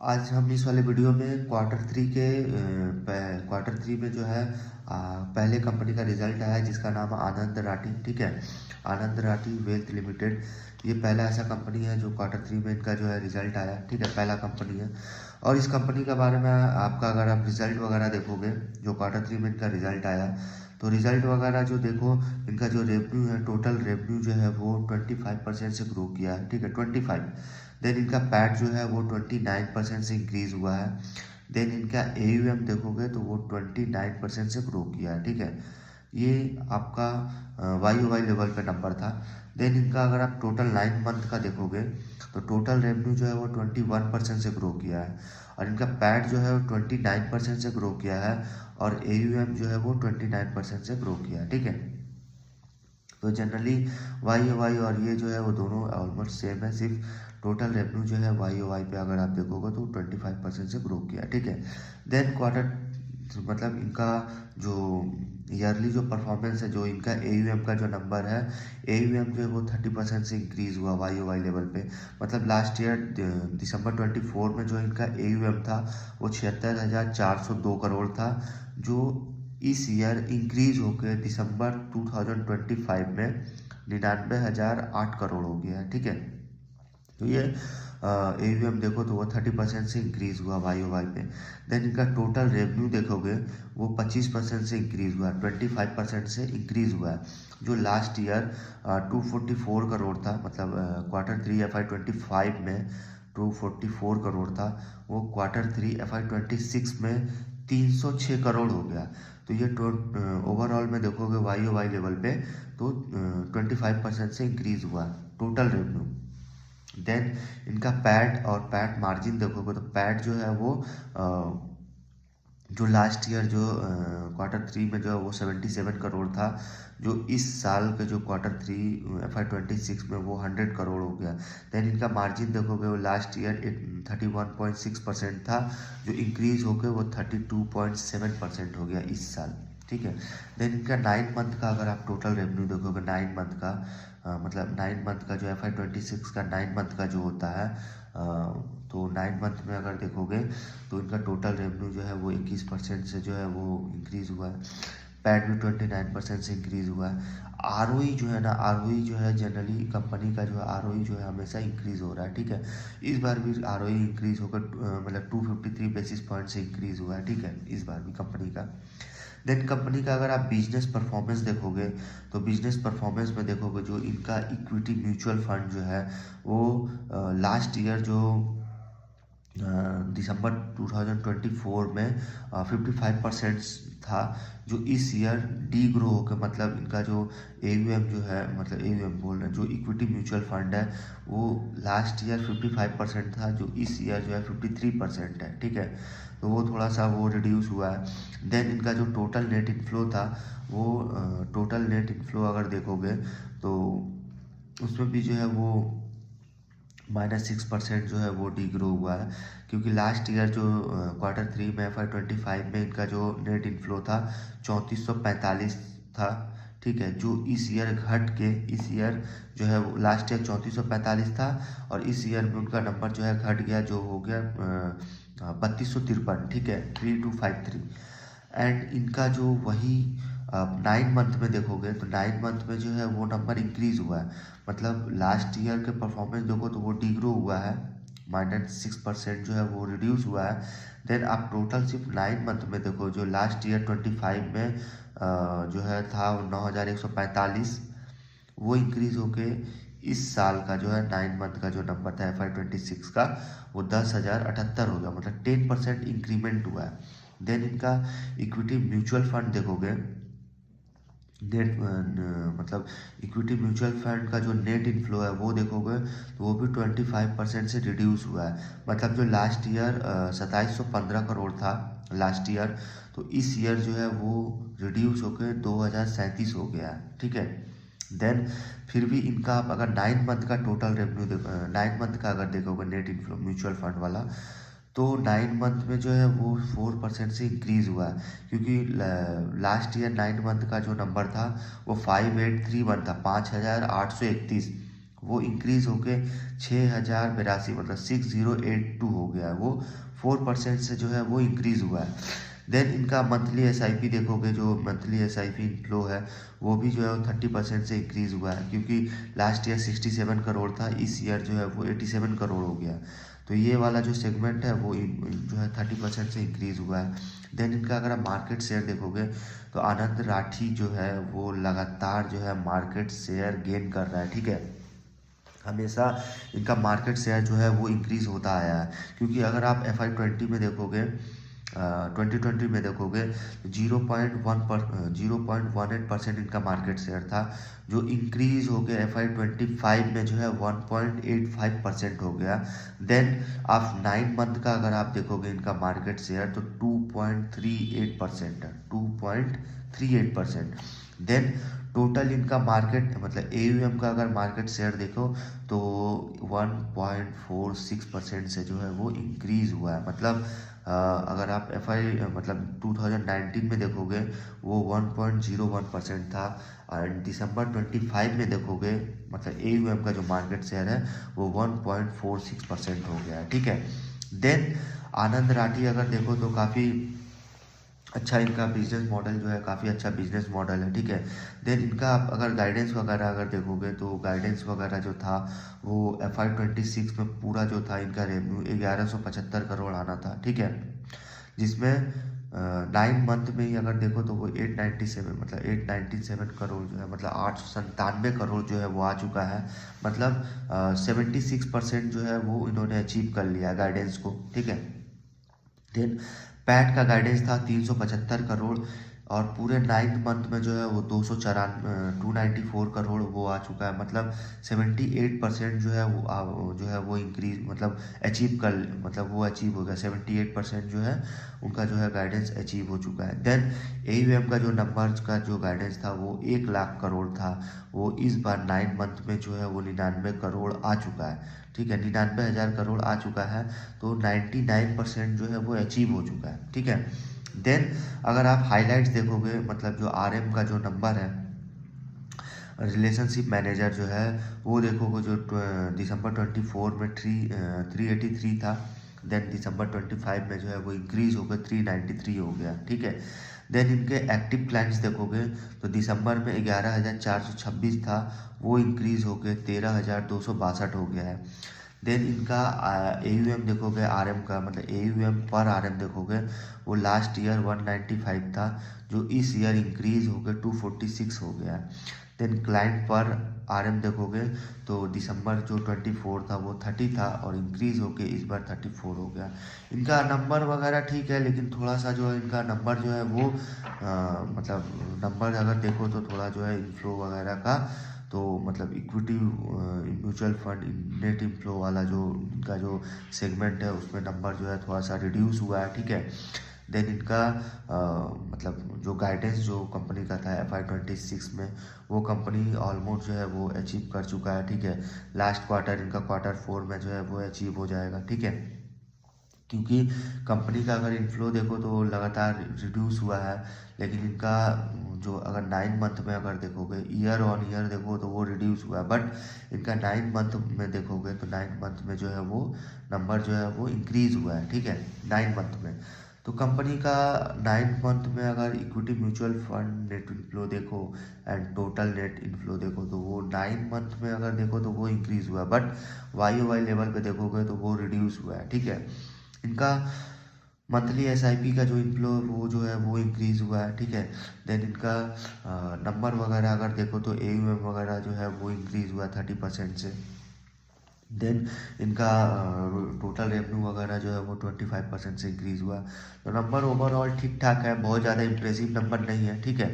आज हम इस वाले वीडियो में क्वार्टर थ्री में जो है पहले कंपनी का रिजल्ट आया जिसका नाम है आनंद राठी। ठीक है, आनंद राठी वेल्थ लिमिटेड। ये पहला ऐसा कंपनी है जो क्वार्टर थ्री में इनका जो है रिजल्ट आया। ठीक है, पहला कंपनी है। और इस कंपनी के बारे में आपका अगर आप रिजल्ट वगैरह देखोगे, जो क्वार्टर थ्री में इनका रिजल्ट आया, तो रिजल्ट वगैरह जो देखो, इनका जो रेवेन्यू है, टोटल रेवेन्यू जो है वो 25% से ग्रो किया है। ठीक है, 25। देन इनका पैट जो है वो 29% से इंक्रीज हुआ है। देन इनका AUM देखोगे तो वो 29% से ग्रो किया है। ठीक है, ये आपका YOY लेवल पे नंबर था। देन इनका अगर आप टोटल 9 मंथ का देखोगे तो टोटल रेवेन्यू जो है वो 21% से ग्रो किया है। और इनका पैट जो है वो 29% से ग्रो किया है। और AUM जो है वो 29% से ग्रो किया है। ठीक है, तो जनरली YOY और ये जो है वो दोनों ऑलमोस्ट सेम है। सिर्फ टोटल रेवेन्यू जो है YOY पे अगर आप देखोगे तो 25% से ग्रो किया। ठीक है, देन क्वार्टर मतलब इनका जो ईयरली जो परफॉर्मेंस है, जो इनका AUM का जो नंबर है, AUM जो है वो 30% से इंक्रीज हुआ YOY लेवल पे। मतलब लास्ट ईयर दिसंबर 24 में जो इनका AUM था वो 76,402 करोड़ था, जो इस ईयर इंक्रीज होकर दिसंबर 2025 में 99,008 करोड़ हो गया है। ठीक है, तो ये AUM देखो तो वो 30% से इंक्रीज हुआ YOY पे। देन इनका टोटल रेवेन्यू देखोगे वो 25% से इंक्रीज हुआ, 25% से इंक्रीज हुआ है। जो लास्ट ईयर 244 करोड़ था, मतलब क्वार्टर थ्री FY25 में 244 करोड़ था, वो क्वार्टर थ्री FY26 में 306 करोड़ हो गया। तो ये ओवरऑल में देखोगे YOY लेवल पे तो 25% से इंक्रीज हुआ टोटल रेवेन्यू। देन इनका पैट और पैट मार्जिन देखोगे तो पैट जो है वो जो लास्ट ईयर जो क्वार्टर थ्री में जो है वो 77 करोड़ था, जो इस साल के जो क्वार्टर थ्री FY26 में वो 100 करोड़ हो गया। देन इनका मार्जिन देखोगे वो लास्ट ईयर 31.6% था, जो इंक्रीज होकर वो 32.7% हो गया इस साल। ठीक है, देन इनका 9 मंथ का अगर आप टोटल रेवेन्यू देखोगे 9 मंथ का, मतलब 9 मंथ का जो FY26 का 9 मंथ का जो होता है, तो 9 मंथ में अगर देखोगे तो इनका टोटल रेवेन्यू जो है वो 21% से जो है वो इंक्रीज हुआ है। पैट भी 29% से इंक्रीज हुआ है। ROE जो है ना, ROE जो है जनरली कंपनी का जो है ROE जो है हमेशा इंक्रीज हो रहा है। ठीक है, इस बार भी ROE इंक्रीज होकर मतलब 253 बेसिस पॉइंट से इंक्रीज हुआ है। ठीक है, इस बार भी कंपनी का। देन कंपनी का अगर आप बिजनेस परफॉर्मेंस देखोगे तो बिजनेस परफॉर्मेंस में देखोगे जो इनका इक्विटी म्यूचुअल फंड जो है वो लास्ट ईयर जो दिसंबर 2024 में 55% था, जो इस ईयर डी ग्रो होकर, मतलब इनका जो AUM जो है, मतलब AUM बोल रहे हैं, जो इक्विटी म्यूचुअल फंड है वो लास्ट ईयर 55% था, जो इस ईयर जो है 53% है। ठीक है, तो वो थोड़ा सा वो रिड्यूस हुआ है। देन इनका जो टोटल नेट इनफ्लो था वो टोटल नेट इनफ्लो अगर देखोगे तो उसमें भी जो है वो -6% जो है वो डी ग्रो हुआ है, क्योंकि लास्ट ईयर जो क्वार्टर थ्री में FY25 में इनका जो नेट इनफ्लो था 3445 था। ठीक है, जो इस ईयर घट के, इस ईयर जो है वो लास्ट ईयर 3445 था और इस ईयर में उनका नंबर जो है घट गया, जो हो गया 3253। ठीक है, 3253। एंड इनका जो वही 9 मंथ में देखोगे तो 9 मंथ में जो है वो नंबर इंक्रीज हुआ है। मतलब लास्ट ईयर के परफॉर्मेंस देखो तो वो डिग्रो हुआ है, -6% जो है वो रिड्यूस हुआ है। देन आप टोटल सिर्फ 9 मंथ में देखो, जो लास्ट ईयर 25 में जो है था 9145, वो इंक्रीज होके इस साल का जो है 9 मंथ का जो नंबर था FY26 का वो 10,078 हो गया, मतलब 10% इंक्रीमेंट हुआ है। देन इनका इक्विटी म्यूचुअल फंड देखोगे, नेट मतलब इक्विटी म्यूचुअल फंड का जो नेट इनफ्लो है वो देखोगे तो वो भी 25% से रिड्यूस हुआ है। मतलब जो लास्ट ईयर 2715 करोड़ था लास्ट ईयर, तो इस ईयर जो है वो रिड्यूस होकर 2037 हो गया है। ठीक है, देन फिर भी इनका आप अगर 9 मंथ का टोटल रेवेन्यू देखो, 9 मंथ का अगर देखोगे नेट इनफ्लो म्यूचुअल फंड वाला, तो 9 मंथ में जो है वो 4% से इंक्रीज हुआ है, क्योंकि लास्ट ईयर 9 मंथ का जो नंबर था वो 5831 था, 5831, वो इंक्रीज होके 6082 मतलब 6082 हो गया है, वो 4% से जो है वो इंक्रीज हुआ है। देन इनका मंथली एसआईपी देखोगे, जो मंथली एसआईपी इनफ्लो है वो भी जो है वो 30% से इंक्रीज हुआ है, क्योंकि लास्ट ईयर 67 करोड़ था, इस ईयर जो है वो 87 करोड़ हो गया। तो ये वाला जो सेगमेंट है वो जो है 30% से इंक्रीज हुआ है। देन इनका अगर आप मार्केट शेयर देखोगे तो आनंद राठी जो है वो लगातार जो है मार्केट शेयर गेन कर रहा है, ठीक है। हमेशा इनका मार्केट शेयर जो है वो इंक्रीज होता आया है, क्योंकि अगर आप FY20 में देखोगे, 2020 में देखोगे तो 0.18% इनका मार्केट शेयर था, जो इंक्रीज हो गया FY25 में जो है 1.85% हो गया। देन आप 9 मंथ का अगर आप देखोगे इनका मार्केट शेयर तो 2.38% है, 2.38%। देन टोटल इनका मार्केट मतलब AUM का अगर मार्केट शेयर देखो तो 1.46% से जो है वो इंक्रीज हुआ है। मतलब अगर आप मतलब 2019 में देखोगे वो 1.01% था, एंड दिसंबर 25 में देखोगे मतलब AUM का जो मार्केट शेयर है वो 1.46% हो गया है, ठीक है। देन आनंद राठी अगर देखो तो काफ़ी अच्छा इनका बिजनेस मॉडल जो है, काफ़ी अच्छा बिजनेस मॉडल है, ठीक है। देन इनका आप अगर गाइडेंस वगैरह अगर देखोगे तो गाइडेंस वगैरह जो था वो FY26 में पूरा जो था इनका रेवेन्यू 1175 करोड़ आना था, ठीक है। जिसमें 9 मंथ में ही अगर देखो तो वो 897 करोड़ जो है, मतलब 897 करोड़ जो है वो आ चुका है। मतलब 76% जो है वो इन्होंने अचीव कर लिया गाइडेंस को, ठीक है। देन पैट का गाइडेंस था 375 करोड़, और पूरे 9 मंथ में जो है वो 294 करोड़ वो आ चुका है। मतलब 78% जो है जो है वो इंक्रीज मतलब अचीव कर मतलब वो अचीव हो गया, 78% जो है उनका जो है गाइडेंस अचीव हो चुका है। देन AUM का जो नंबर का जो गाइडेंस था वो 1 लाख करोड़ था, वो इस बार 9 मंथ में जो है वो 99 करोड़ आ चुका है, ठीक है। 99,000 करोड़ आ चुका है, तो 99% जो है वो अचीव हो चुका है, ठीक है। देन अगर आप हाइलाइट्स देखोगे मतलब जो RM का जो नंबर है, रिलेशनशिप मैनेजर जो है वो देखोगे जो दिसंबर 24 में 383 था। देन दिसंबर 25 में जो है वो इंक्रीज होकर 393 हो गया, ठीक है। देन इनके एक्टिव क्लाइंट्स देखोगे तो दिसंबर में 11,426 था, वो इंक्रीज होकर 13,262 हो गया है। देन इनका AUM देखोगे RM का मतलब AUM पर RM देखोगे वो लास्ट ईयर 195 था, जो इस ईयर इंक्रीज होकर 246 हो गया। देन क्लाइंट पर RM देखोगे तो दिसंबर जो 24 था वो 30 था, और इंक्रीज होके इस बार 34 हो गया। इनका नंबर वगैरह ठीक है, लेकिन थोड़ा सा जो है इनका नंबर जो है वो मतलब नंबर अगर देखो तो थोड़ा जो है इनफ्लो वगैरह का, तो मतलब equity mutual fund net inflow वाला जो इनका जो सेगमेंट है उसमें नंबर जो है थोड़ा सा रिड्यूस हुआ है, ठीक है। देन इनका मतलब जो गाइडेंस जो कंपनी का था FY26 में, वो कंपनी ऑलमोस्ट जो है वो अचीव कर चुका है, ठीक है। लास्ट क्वार्टर इनका Q4 में जो है वो अचीव हो जाएगा, ठीक है। क्योंकि कंपनी का अगर इनफ्लो देखो तो लगातार रिड्यूस हुआ है, लेकिन इनका जो अगर 9 मंथ में अगर देखोगे ईयर ऑन ईयर देखो तो वो रिड्यूस हुआ है, बट इनका 9 मंथ में देखोगे तो 9 मंथ में जो है वो नंबर जो है वो इंक्रीज हुआ है, ठीक है। 9 मंथ में तो कंपनी का 9 मंथ में अगर equity mutual fund net inflow देखो एंड टोटल नेट इनफ्लो देखो तो वो 9 मंथ में अगर देखो तो वो इंक्रीज हुआ, बट YOY लेवल पे देखोगे तो वो रिड्यूस हुआ है, ठीक है। इनका मंथली SIP का जो इनफ्लो वो जो है वो इंक्रीज हुआ है, ठीक है। देन इनका नंबर वगैरह अगर देखो तो AUM वगैरह जो है वो इंक्रीज हुआ 30% से। देन इनका टोटल रेवेन्यू वगैरह जो है वो 25% से इंक्रीज हुआ। तो नंबर ओवरऑल ठीक ठाक है, बहुत ज़्यादा इंप्रेसिव नंबर नहीं है, ठीक है।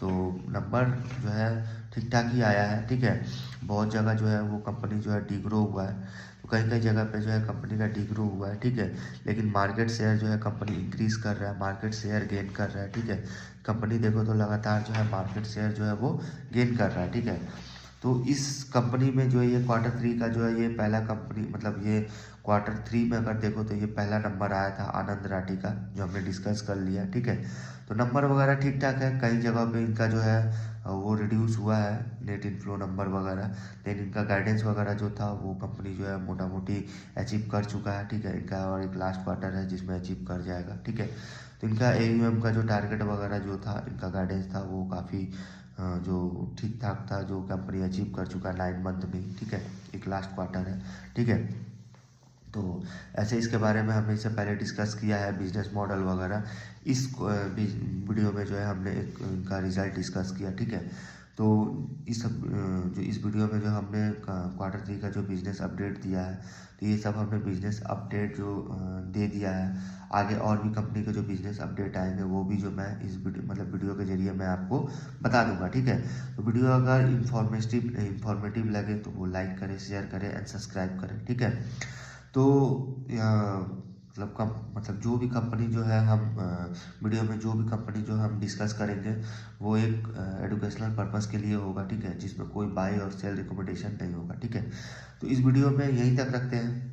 तो नंबर जो है ठीक ठाक ही आया है, ठीक है। बहुत जगह जो है वो कंपनी जो है डिग्रो हुआ है, तो कई कई जगह पे जो है कंपनी का डिग्रो हुआ है, ठीक है। लेकिन मार्केट शेयर जो है कंपनी इंक्रीज कर रहा है, मार्केट शेयर गेन कर रहा है, ठीक है। कंपनी देखो तो लगातार जो है मार्केट शेयर जो है वो गेन कर रहा है, ठीक है। तो इस कंपनी में जो ये Q3 का जो है ये पहला कंपनी मतलब ये Q3 में अगर देखो तो ये पहला नंबर आया था आनंद राठी का, जो हमने डिस्कस कर लिया, ठीक है। तो नंबर वगैरह ठीक ठाक है, कई जगह पे इनका जो है वो रिड्यूस हुआ है नेट इनफ्लो नंबर वगैरह। लेकिन इनका गाइडेंस वगैरह जो था वो कंपनी जो है मोटा मोटी अचीव कर चुका है, ठीक है। इनका और एक लास्ट क्वार्टर है जिसमें अचीव कर जाएगा, ठीक है। तो इनका AUM का जो टारगेट वगैरह जो था, इनका गाइडेंस था वो काफ़ी जो ठीक ठाक था, जो कंपनी अचीव कर चुका है 9 मंथ में, ठीक है। एक लास्ट क्वार्टर है, ठीक है। तो ऐसे इसके बारे में हमने इससे पहले डिस्कस किया है, बिजनेस मॉडल वगैरह। इस वीडियो में जो है हमने एक इनका रिजल्ट डिस्कस किया, ठीक है। तो इस सब जो इस वीडियो में जो हमने Q3 का जो बिजनेस अपडेट दिया है, तो ये सब हमने बिजनेस अपडेट जो दे दिया है। आगे और भी कंपनी के जो बिजनेस अपडेट आएंगे वो भी जो मैं इस वीडियो के जरिए मैं आपको बता दूंगा, ठीक है। तो वीडियो अगर इंफॉर्मेटिव लगे तो वो लाइक करें, शेयर करें एंड सब्सक्राइब करें, ठीक है। तो मतलब जो भी कंपनी जो है हम वीडियो में जो भी कंपनी जो हम डिस्कस करेंगे वो एक एजुकेशनल पर्पस के लिए होगा, ठीक है, जिसमें कोई बाय और सेल रिकमेंडेशन नहीं होगा, ठीक है। तो इस वीडियो में यहीं तक रखते हैं।